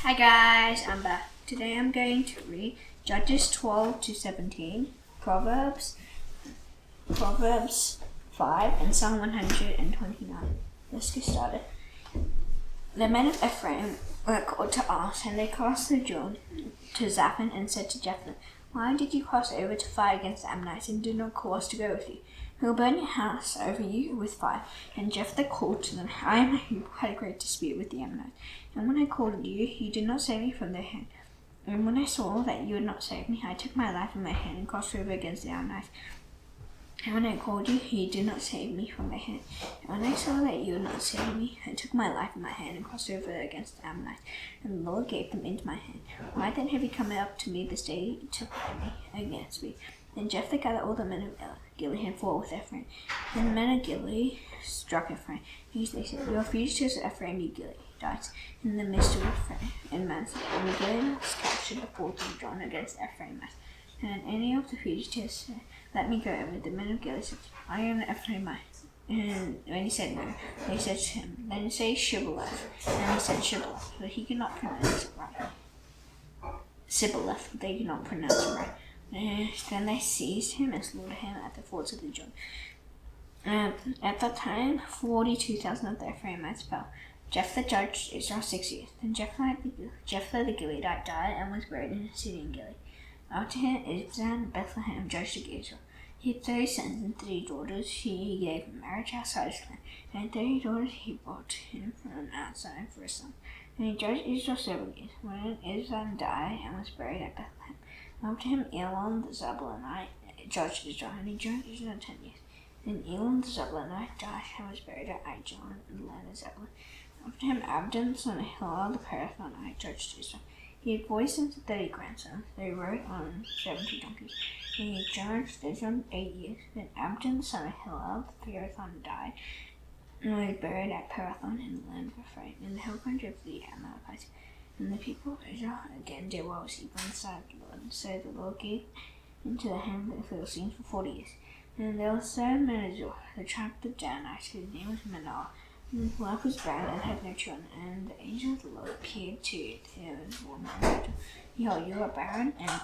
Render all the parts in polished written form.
Hi guys, I'm back. Today I'm going to read Judges 12 to 17, Proverbs 5, and Psalm 129. Let's get started. The men of Ephraim were called to arms, and they crossed the Jordan to Zaphon and said to Jephthah, "Why did you cross over to fight against the Ammonites and did not call us to go with you? We will burn your house over you with fire." And Jephthah called to them, "I and my people had a great dispute with the Ammonites. And when I called you, you did not save me from their hand. And when I saw that you would not save me, I took my life in my hand and crossed over against the Ammonites. And when I called you, you did not save me from their hand. And when I saw that you would not save me, I took my life in my hand and crossed over against the Ammonites. And the Lord gave them into my hand. Why then have you come up to me this day to fight me against me?" Then Jephthah gathered all the men of Gilead and fought with Ephraim. And the men of Gilead struck Ephraim. They said, "You are fugitives of Ephraim, you Gileadites, in the midst of Ephraim and Manasseh." And the Gileadites captured the fort of John against Ephraimites. And any of the fugitives said, "Let me go over." The men of Gilead said, "I am an Ephraimite." And when he said no, they said to him, "Then say Shibboleth." And he said Shibboleth, but he could not pronounce it right. Sibboleth, but they could not pronounce it right. Then they seized him and slaughtered him at the fords of the Jordan. At that time, 42,000 of the Ephraimites fell. Jephthah judged Israel 6 years. Then Jephthah the Gileadite died and was buried in a city in Gilead. After him, Ibzan of Bethlehem judged Israel. He had 30 sons and 3 daughters. He gave in marriage outside his land, and 30 daughters he brought him from outside for a son. And he judged Israel 7 years. When Ibzan died and was buried at Bethlehem, after him, Elon the Zebulunite judged Israel, and he judged Israel 10 years. Then Elon the Zebulunite died and was buried at Aijalon in the land of Zebulun. After him, Abdon, son of Hillel the Parathonite, judged Israel. He had 40 sons and 30 grandsons. They rode on 70 donkeys. And he judged Israel 8 years. Then Abdon, son of Hillel the Parathonite, died and was buried at Parathon in the land of Ephraim, in the hill country of the Amalekites. And the people of Israel again did what was evil in the sight of the Lord. And so the Lord gave into the hand of the Philistines for 40 years. And there was certain man of Zor, the tribe of the Danites, whose name was Manoah. And his wife was barren and had no children. And the angel of the Lord appeared to him as a woman and said, "Behold, you are barren and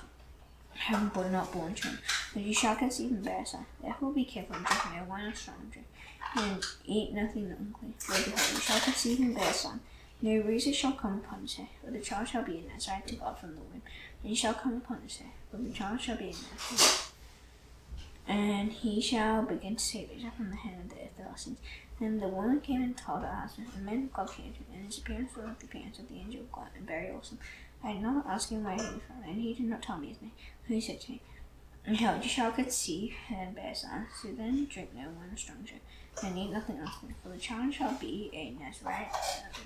have not borne children, but you shall conceive and bear a son. Therefore be careful and drink no wine or strong drink, and eat nothing unclean. For behold, you shall conceive and bear a son. No razor shall come upon his head, for the child shall be a Nazarite to God from the womb. And he shall come upon his head, for the child shall be a Nazarite. And he shall begin to save Israel from the hand of the Philistines." Then the woman came and told her husband, "The man of God came to him, and his appearance was like the appearance of the angel of God, and very awesome. I did not ask him where he was from, and he did not tell me his name. So he said to me, Behold, you shall conceive and bear a son. So then drink no wine or strong drink, and eat nothing unclean, for the child shall be a Nazarite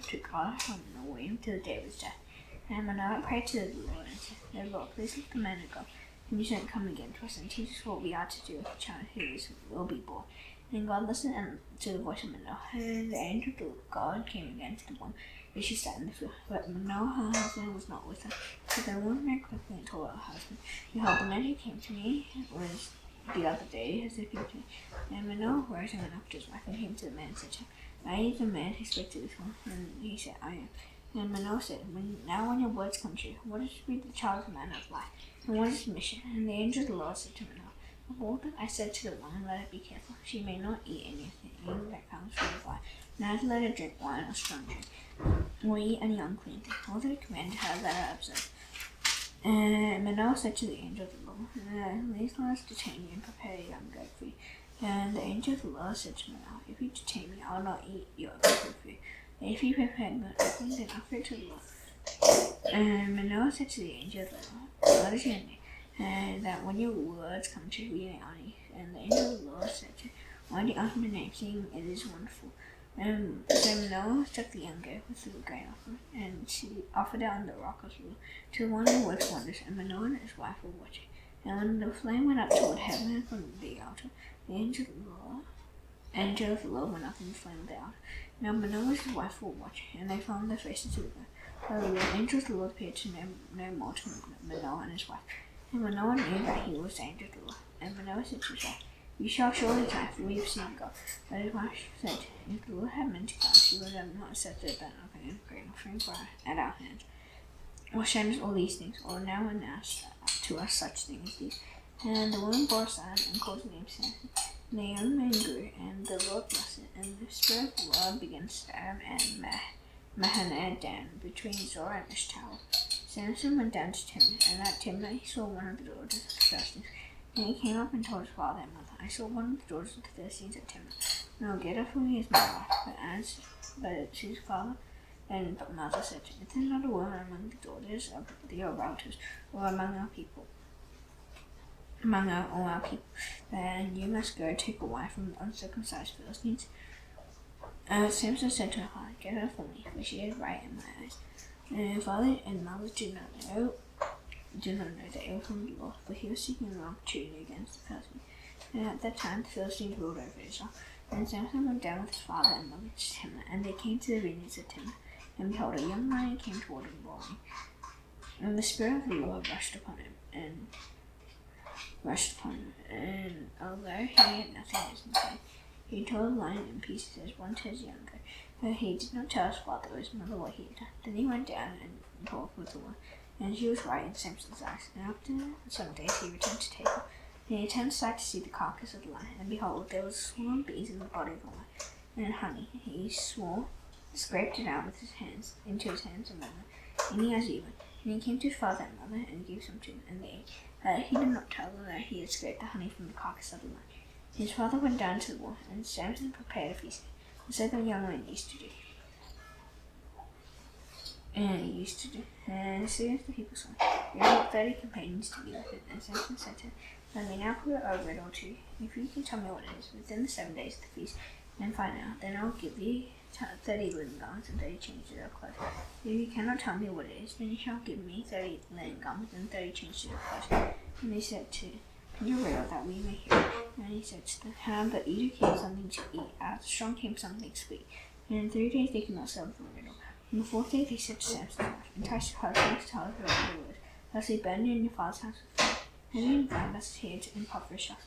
to God from the womb till the day of his death." And Manoah prayed to the Lord and said, "O Lord, please let the man of God, and you shall come again to us and teach us what we are to do with the child who will be born." And God listened to the voice of Manoah. And the angel of God came again to the woman, but she sat in the field. But Manoah, her husband, was not with her. So the woman ran quickly and told her husband, "Behold, the man who came to me was the other day as if he came to me." And Manoah rose and went up to his wife and came to the man and said to him, "Are you the man who spoke to this woman?" And he said, "I am." And Manoah said, When your words come true, what is to be the child's manner of life, and what is his mission?" And the angel of the Lord said to Manoah, "Behold, I said to the woman, let her be careful. She may not eat anything that comes from the fire, neither let her drink wine or strong drink, or eat any unclean thing. All that I commanded her, let her observe." And Manoah said to the angel of the Lord, "These laws detain you and prepare a young goat for you." And the angel of the Lord said to Manoah, "If you detain me, I will not eat your goat for you. If you prepare good food, then offer it to the Lord." And Manoah said to the angel of the Lord, "What is your name? And that when your words come true, we may honor you." And the angel of the Lord said to him, "Why do you ask my name, seeing it is wonderful?" And so Manoah took the young goat with the grain offering, and she offered it on the rock of Lord to the one who works wonders. And Manoah and his wife were watching. And when the flame went up toward heaven from the altar, the angel of the Lord went up in the flame of the altar. Now Manoah and his wife were watching, and they found their faces to the ground. So the angel of the Lord appeared to no more to Manoah and his wife. And Manoah knew that he was the angel of the Lord. And Manoah said to his wife, "You shall surely die, for we have seen God." But his wife said, "If the Lord had meant to come, she would have not accepted that offering and grain offering at our hands." What shame is all these things? Or now and now to us such things as these. And the woman bore a son and called his name Samson. And the young man grew, and the Lord blessed it. And the Spirit of the Lord began to stir him and Mahanadan between Zorah and Eshtaol. Samson went down to Timnah, and at Timnah he saw one of the daughters of the Philistines. And he came up and told his father and mother, I saw one of the daughters of the Philistines at Timnah. Now get her for me as my wife. But his father and mother said, Is there not a woman among the daughters of your relatives, or among our people? Among all our people, then you must go take a wife from the uncircumcised Philistines. Samson said to her father, Get her for me, for she is right in my eyes. And her father and mother did not know that it was from the Lord, for he was seeking an opportunity against the Philistines. And at that time the Philistines ruled over Israel. And Samson went down with his father and mother to Timnah, and they came to the vineyards of Timnah. And behold, a young lion came toward him roaring. And the Spirit of the Lord rushed upon him, and although he had nothing in his hand, he tore the lion in pieces as one tears younger. But he did not tell his father or his mother what he had done. Then he went down and talked with the woman, and she was right in Samson's eyes. And after some days he returned to table, and he turned aside to see the carcass of the lion, and behold, there was a swarm of bees in the body of the lion, and honey. He scraped it out with his hands, into his hands and murmured, Any as even. And he came to his father and mother, and gave some to them, and they ate. He did not tell them that he had scraped the honey from the carcass of the lion. His father went down to the wall, and Samson prepared a feast, and so the young man used to do. And as soon as the people saw him, they brought 30 companions to be with him, and Samson said to him, Let me now put a riddle to you. If you can tell me what it is within the 7 days of the feast, and find out, then I will give you 30 linen garments and 30 changes of clothes. If you cannot tell me what it is, then you shall give me 30 linen garments and 30 changes of clothes. And they said to him, Your riddle that we may hear. And he said to them, But you came something to eat, out of the strong came something sweet. And in 3 days they could not solve the riddle. On the 4th day they said to Samson's wife, Entice your husband to tell her what it was, lest he burn you in your father's house with fire. And you invite us here to impoverish us.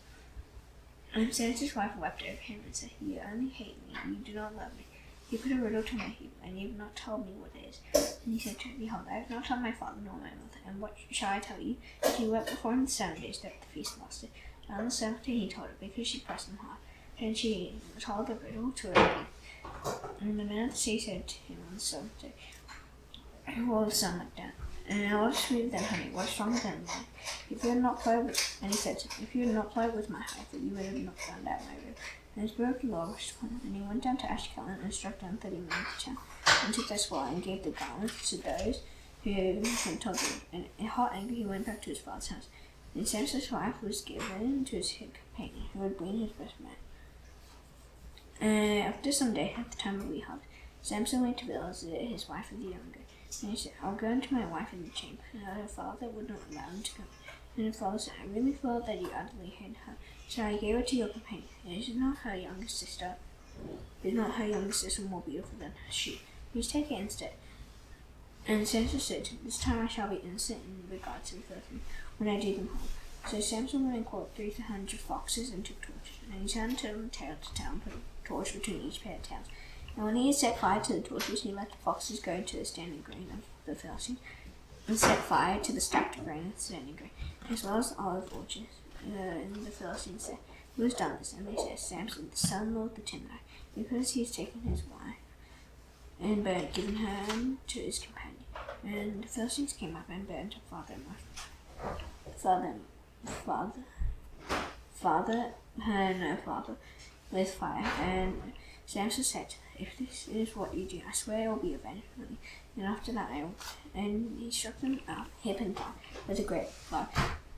And Samson's wife wept over him and said, You only hate me, you do not love me. You put a riddle to my heel, and you have not told me what it is. And he said to her, Behold, I have not told my father nor my mother, and what shall I tell you? She wept before him the 7 days that the feast lasted. And on the 7th day he told her, because she pressed him hard. And she told the riddle to her again. And the men of the sea said to him on the 7th day, Well, the sun looked down. And what is sweeter than honey? What is stronger than wine? If you had not played with, and he said to him, If you had not played with my heifer, you would have not found out my riddle. And his Spirit of the Lord rushed upon him, and he went down to Ashkelon and struck down 30 men of the town, and took their spoil, and gave the garments to those who had told him. And in hot anger he went back to his father's house. And Samson's wife was given to his companion, who had been his best man. After some days, at the time of wheat harvest, Samson went to visit his wife with the younger. And he said, I'll go into my wife in the chamber. And her father would not allow him to go. And her father said, I really felt that you utterly hated her, so I gave her to your companion. And is not her younger sister more beautiful than she? Please take it instead. And Samson said, This time I shall be innocent in regard to the Philistines, when I do them harm. So Samson went and caught 300 foxes and took torches. And he turned them tail to tail and put a torch between each pair of tails. And when he had set fire to the torches, he let the foxes go to the standing grain of the Philistines, and set fire to the stacked grain of the standing grain, as well as the olive orchards. And the Philistines said, Who has done this? And they said, Samson, the son-in-law of the Timnite, because he has taken his wife, and given her to his companion. And the Philistines came up and burned her father with fire. And Samson said, If this is what you do, I swear I will be avenged on you. And after that and he struck them up, hip and thigh, with a great blow.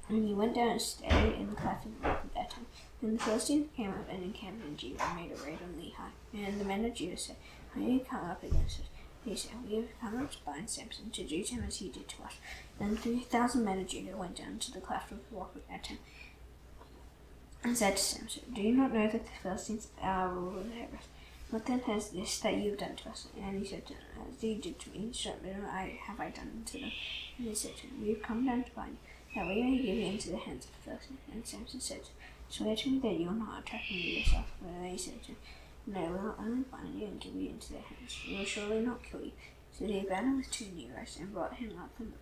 And he went down and stayed in the cleft of the rock of Etam. And the Philistines came up and encamped in Judah and made a raid on Lehi. And the men of Judah said, How do you come up against us? He said, We have come up to bind Samson, to do to him as he did to us. Then 3,000 men of Judah went down to the cleft of the rock of Etam, and said to Samson, Do you not know that the Philistines are rulers over us? What then has this that you have done to us? And he said to them, As you did to me, so have I done to them. And he said to him, We have come down to bind you, that we may give you into the hands of the Philistines. And Samson said, Swear to me that you will not attack me yourself. But they said to him, No, we will only bind you and give you into their hands. We will surely not kill you. So they bound him with 2 negroes and brought him up the river.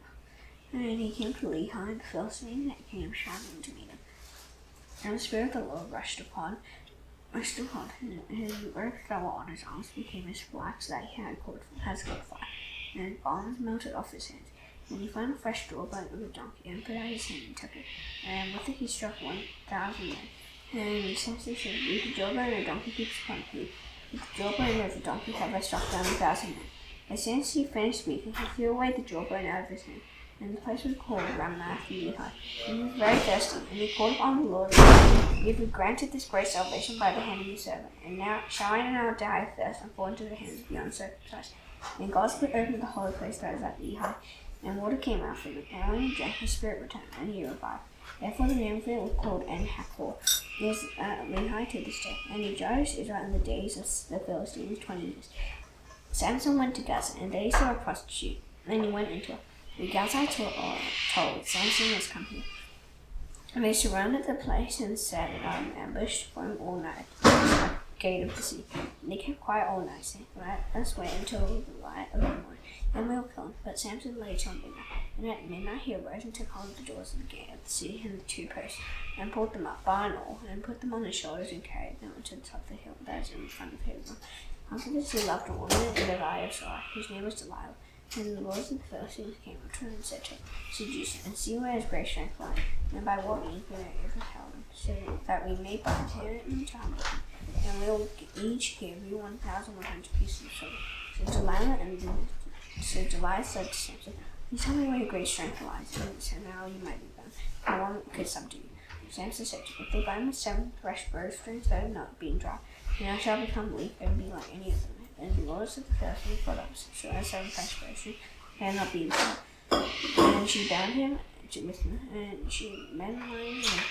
And he came to Lehi, and the Philistine that came shouting to meet him. And the Spirit of the Lord rushed upon him, and his earth fell on his arms, became as black as that he had caught fire, and his bonds melted off his hands. And he found a fresh jawbone of a donkey, and put out his hand and took it, and with it he struck 1,000 men. And Samson said, with the jawbone of a donkey keeps upon you, with the jawbone of a donkey have I struck down 1,000 men. As soon as he finished speaking, he threw away the jawbone out of his hand, and the place was called Ramath-Lehi. And he was very thirsty, and he called upon the Lord, and you have granted this great salvation by the hand of your servant. And now shall I now die of thirst and fall into the hands of the uncircumcised? And God split open the holy place that is at Lehi, and water came out from it. And when he drank, his spirit returned, and he revived. Therefore the name of it was called En-Hakkore. It is at Lehi to this day. And he judged Israel in the days of the Philistines 20 years. Samson went to Gaza, and there he saw a prostitute, and he went into her. The Gazites were told Samson was come here. And they surrounded the place and set an ambush for him all night at the gate of the city. And they kept quiet all night, saying, "Let us wait until the light of the morning, and we will kill him." But Samson lay till midnight. And at midnight he arose and took hold of the doors of the gate of the city and the 2 posts, and pulled them up by an oar, and put them on his shoulders, and carried them to the top of the hill that is in front of Hebron. After this he loved a woman in the valley of Sorah, whose name was Delilah. And the lords of the Philistines came up to her and said to her, "Seduce him, and see where his great strength lies, and by what means we may overpower him, so that we may bind him and charm him, and we will each give you 1,100 pieces of silver." So Delilah said to Samson, "Please tell me where your great strength lies, and so now you might be bound. No one could subdue you." Samson said to her, "If they bind me 7 fresh bowstrings that have not been dry, then I shall become weak and be like any of them." And the lords of the Philistines brought up 7 fresh bowstrings that had not been dry. And she bound him with them, and she made him lying and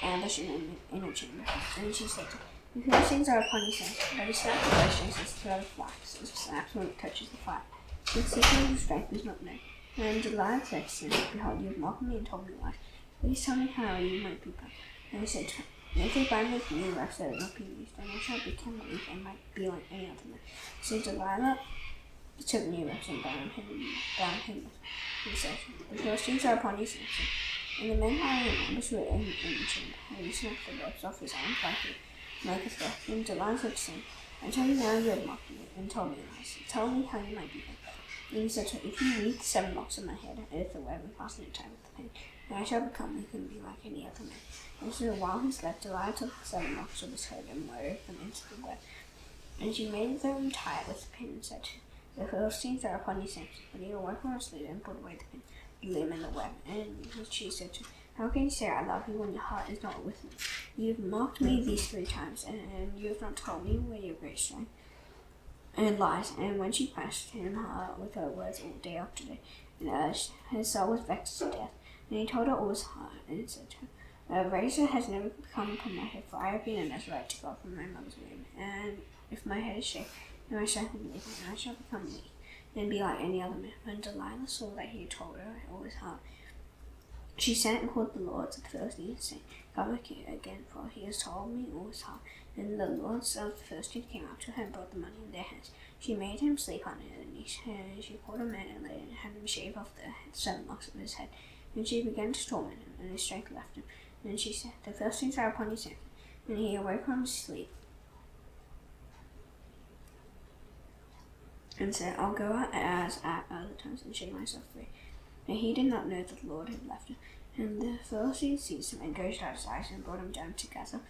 ambushed him in a chamber. And she said to him, "The Philistines are upon you, Samson." But he snapped the bowstrings and threw the flax, and snaps when it touches the fire. The secret of his strength was not known. And Delilah said to Samson, "Behold, you have mocked me and told me lies. Please tell me how you might be bound." And he said to her, "If they bind me with new ropes that have not been used, then I shall become weak and might be like any other man." So Delilah took new ropes and bound him and said, "The Philistines are upon you, Samson." And the men lying in ambush were in the chamber, and he snapped the ropes off his arms like a threat. And Delilah said to him, "I tell you now, you have mocked me and told me lies. Tell me how you might be bound." And he said to her, "If you weave 7 locks on my head, and if the web and fasten it tight with the pin, then I shall become weak and be like any other man." And so while he slept, Delilah took 7 locks of his head and wove them into the web. And she made them tight with the pin and said to him, "The Philistines are upon you, Samson." But he awoke from his sleep and put away the pin, the limb, and the web. And she said to him, "How can you say I love you when your heart is not with me? You have mocked me these 3 times, and you have not told me where your great strength and lies." And when she punished him with her words all day after day, and his soul was vexed to death, and he told her all his heart, and said to her, "A razor has never come upon my head, for I have been a Nazarite to God from my mother's womb. And if my head is shaved, then my strength will leave me, and I shall become weak, and be like any other man." When Delilah saw that he had told her all his heart, she sent and called the lords of the Philistines, saying, "Come again, for he has told me all his heart." And the lords of the Philistines came up to her and brought the money in their hands. She made him sleep on her knees, and she called a man and had him shave off the 7 locks of his head. And she began to torment him, and his strength left him. And she said, "The Philistines are upon you, Samson." And he awoke from his sleep and said, "I'll go out as at other times and shake myself free." And he did not know that the Lord had left him. And the Philistines seized him and gouged out his eyes and brought him down to Gaza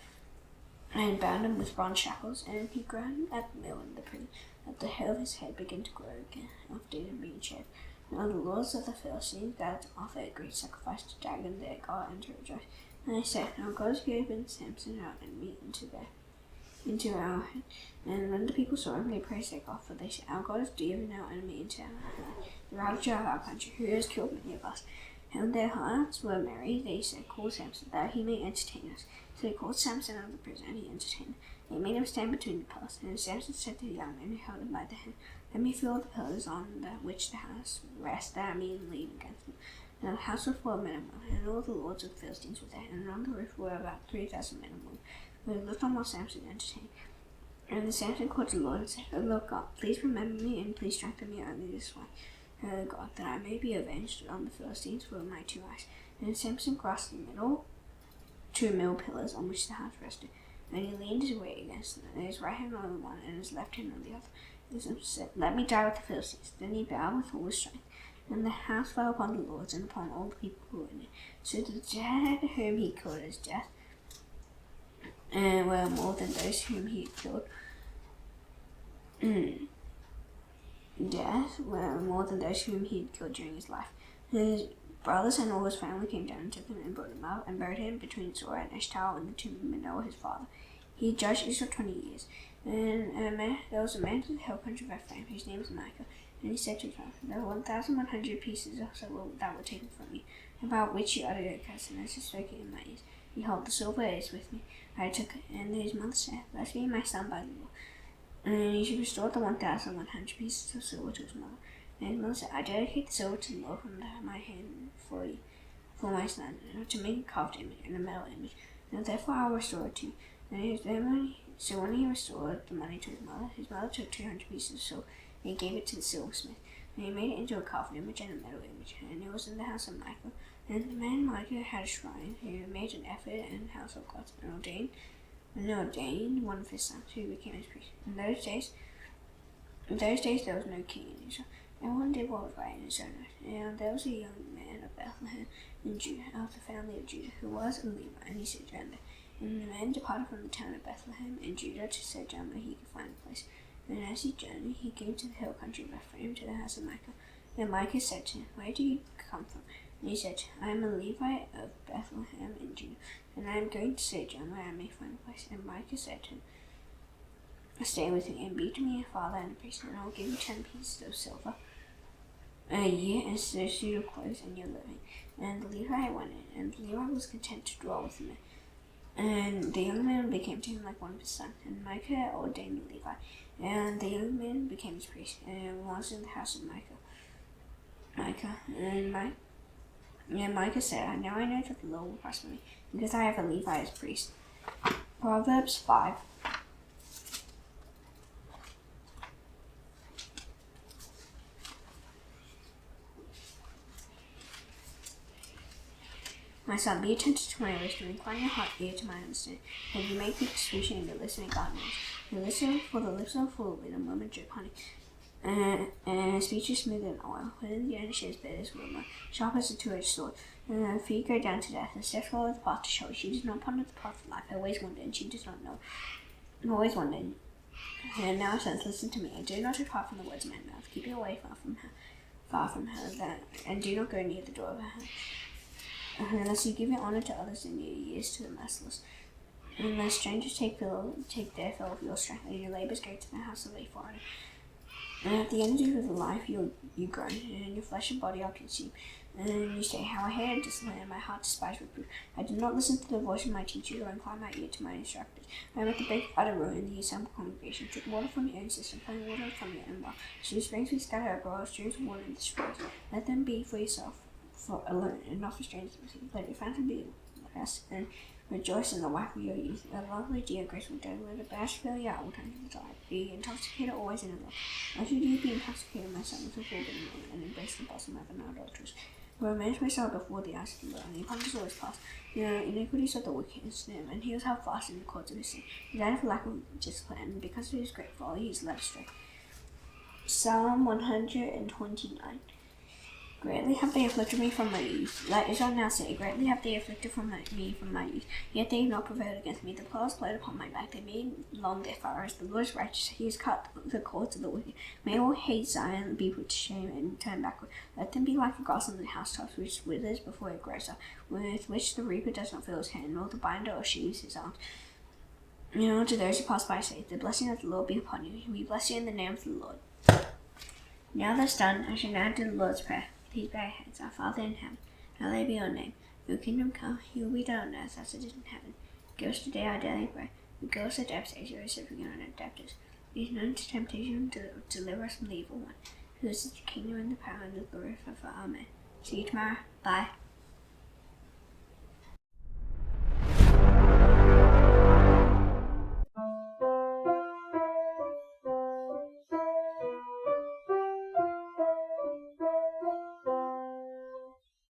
and bound him with bronze shackles. And he ground at the mill in the prison, that the hair of his head began to grow again after it had been shaved. Now the lords of the Philistines gathered to offer a great sacrifice to Dagon their god and to rejoice. And they said, "Now God has given Samson our enemy into our hand." And when the people saw him, they praised their God, for they said, "Our God has given our enemy into our hand, the ravager of our country, who has killed many of us." And their hearts were merry. They said, "Call Samson, that he may entertain us." So they called Samson out of the prison, and he entertained them. They made him stand between the pillars. And Samson said to the young man who held him by the hand, "Let me feel the pillars on which the house rests, that I may lean against them." Now the house was full of men and women, and all the lords of the Philistines were there, and on the roof were about 3,000 men and women, who looked on while Samson entertained. And the Samson called to the Lord and said, O Lord God, please remember me and please strengthen me only this way, O God, that I may be avenged on the Philistines for my 2 eyes. And Samson crossed the two middle pillars on which the house rested, and he leaned his weight against them, and his right hand on the one and his left hand on the other. And Samson said, Let me die with the Philistines. Then he bowed with all his strength. And the house fell upon the lords and upon all the people who were in it. So the dead whom he killed as death were more than those whom he had killed. Death were more than those whom he had killed during his life. His brothers and all his family came down and took him and brought him up and buried him between Zorah and Eshtaol in the tomb of Manoah his father. He judged Israel 20 years. And there was a man in the hill country of Ephraim whose name was Micah. And he said to himself, There were 1,100 pieces of silver that were taken from me, about which you uttered a curse, and as he spoke it in my ears. Behold, the silver is with me. I took it. And his mother said, Blessed be my son by the Lord. And he should restore the 1,100 pieces of silver to his mother. And his mother said, I dedicate the silver to the Lord from my hand for you, for my son, to make a carved image and a metal image. And therefore I will restore it to you. So when he restored the money to his mother took 200 pieces of silver, and he gave it to the silversmith. And he made it into a carved image and a metal image, and it was in the house of Micah. And the man Micah had a shrine, who made an effort in the house of God, and ordained one of his sons, who became his priest. In those days there was no king in Israel. Everyone did what was right in his own eyes. And there was a young man of Bethlehem in Judah, of the family of Judah, who was a Levite, and he sojourned there. And the man departed from the town of Bethlehem in Judah to sojourn where he could find a place. And as he journeyed, he came to the hill country of Ephraim, to the house of Micah. And Micah said to him, Where do you come from? And he said, I am a Levite of Bethlehem in Judah, and I am going to sojourn where I may find a place. And Micah said to him, Stay with me, and be to me a father and a priest, and I will give you 10 pieces of silver a year, and a suit of clothes, and your living. And the Levite went in, and the Levite was content to dwell with him. And the young man became to him like one of his sons. And Micah ordained the Levite, and the young man became his priest, and was in the house of Micah. And Micah said, Now I know that the Lord will prosper me, because I have a Levite as priest. Proverbs 5. My son, be attentive to my wisdom, incline your heart ear to my understanding. And you make me discretion in the listening gardeners. You listen, for the lips are full with a moment drip honey. And speech is smooth than oil. Within the undershade is bed is warmer, sharp as a two-edged sword. And her feet go down to death, and steps follow the path to show. She does not ponder the path of life. Her ways wander, and she does not know. Always wandering. And now, sons, listen to me, and do not depart from the words of my mouth. Keep your way far from her, and do not go near the door of her house. Unless you give your honor to others and your years to the merciless. Unless strangers take their fill of your strength, and your labors go to the house of a foreigner. And at the end of life you groan, and your flesh and body are consumed. And you say, How I hated discipline, and my heart despised reproof. I did not listen to the voice of my teachers, or incline my ear to my instructors. I am at the brink of utter ruin in the assembled congregation. Took water from your own cistern, pouring water from your own well. Streams springs we scatter abroad, streams of water in the springs. Let them be for yourself, for alone, and not for strangers. Let your fountain be rest, and rejoice in the wife of your youth. A lovely, dear, graceful day. Let a bash fill you at all times of desire. Be intoxicated always in love. Why should you be intoxicated, my son, with a forbidden woman, and embrace the bosom of an adulteress? For a man's ways are before the eyes of the Lord, and he ponders always past. The iniquities of the wicked is him, and he was held fast in the cords of his sin. He died for lack of discipline, and because of his great folly, he is led astray. Psalm 129. Greatly have they afflicted me from my youth. Let Israel now say, Greatly have they afflicted me from my youth. Yet they have not prevailed against me. The plows played upon my back. They made long their furrows. The Lord is righteous. He has cut the cords of the wicked. May all hate Zion be put to shame and turn backward. Let them be like the grass on the housetops, which withers before it grows up, with which the reaper does not fill his hand, nor the binder or sheaves his arms. To those who pass by say, The blessing of the Lord be upon you. We bless you in the name of the Lord. Now that's done, I shall now do the Lord's Prayer. Please bow your heads. Our Father in heaven, hallowed be your name. Your kingdom come, your will be done on earth as it is in heaven. Give us today our daily bread. Forgive us our debts as you have forgiven our debtors. Lead us not into temptation, to deliver us from the evil one. For this is the kingdom and the power and the glory forever. Amen. See you tomorrow. Bye.